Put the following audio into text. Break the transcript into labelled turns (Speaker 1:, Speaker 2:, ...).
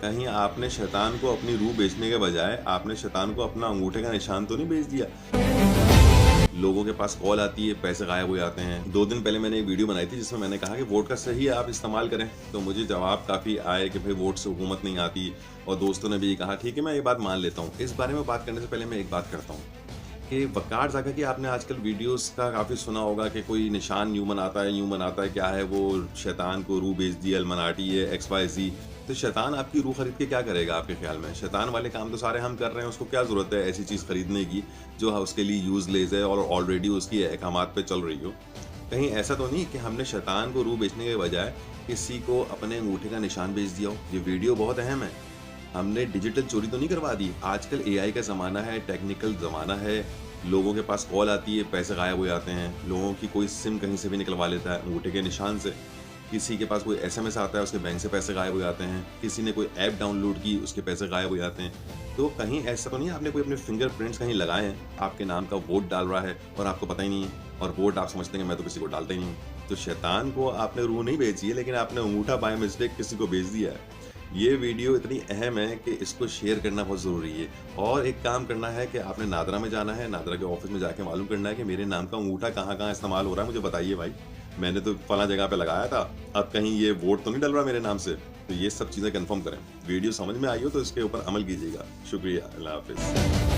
Speaker 1: कहीं आपने शैतान को अपनी रूह बेचने के बजाय आपने शैतान को अपना अंगूठे का निशान तो नहीं बेच दिया? लोगों के पास कॉल आती है, पैसे गायब हो जाते हैं। 2 दिन पहले मैंने एक वीडियो बनाई थी जिसमें मैंने कहा कि वोट का सही आप इस्तेमाल करें, तो मुझे जवाब काफ़ी आए कि भाई वोट से हुकूमत नहीं आती, और दोस्तों ने भी कहा ठीक है मैं ये बात मान लेता हूँ। इस बारे में बात करने से पहले मैं एक बात करता हूँ कि वकार जाकर कि आपने आजकल वीडियोस का काफ़ी सुना होगा कि कोई निशान यूं बनाता है, क्या है वो शैतान को रूह बेच दी, इल्यूमिनाटी है, XYZ। तो शैतान आपकी रूह खरीद के क्या करेगा आपके ख्याल में? शैतान वाले काम तो सारे हम कर रहे हैं, उसको क्या ज़रूरत है ऐसी चीज़ खरीदने की जो उसके लिए यूज़लेस है और ऑलरेडी उसकी अहकामात पे चल रही हो? कहीं ऐसा तो नहीं कि हमने शैतान को रूह बेचने के बजाय किसी को अपने अंगूठे का निशान बेच दिया हो? ये वीडियो बहुत अहम है। हमने डिजिटल चोरी तो नहीं करवा दी? आजकल AI का ज़माना है, टेक्निकल ज़माना है, लोगों के पास कॉल आती है, पैसे गायब हो जाते हैं, लोगों की कोई सिम कहीं से भी निकलवा लेता है अंगूठे के निशान से, किसी के पास कोई SMS आता है, उसके बैंक से पैसे गायब हो जाते हैं, किसी ने कोई ऐप डाउनलोड की, उसके पैसे गायब हो जाते हैं। तो कहीं ऐसा तो नहीं आपने कोई अपने फिंगरप्रिंट्स कहीं लगाए हैं, आपके नाम का वोट डाल रहा है और आपको पता ही नहीं है, और वोट आप समझते हैं कि मैं तो किसी को डालता ही नहीं हूँ। तो शैतान को आपने रूह नहीं बेची है, लेकिन आपने अंगूठा बाय मिस्टेक किसी को बेच दिया है। ये वीडियो इतनी अहम है कि इसको शेयर करना बहुत ज़रूरी है, और एक काम करना है कि आपने नादरा में जाना है, नादरा के ऑफिस में जाके मालूम करना है कि मेरे नाम का अंगूठा कहाँ-कहाँ इस्तेमाल हो रहा है, मुझे बताइए भाई। मैंने तो फलाँ जगह पे लगाया था, अब कहीं ये वोट तो नहीं डल रहा मेरे नाम से? तो ये सब चीज़ें कन्फर्म करें। वीडियो समझ में आई हो तो इसके ऊपर अमल कीजिएगा। शुक्रिया, अल्लाह हाफ़िज़।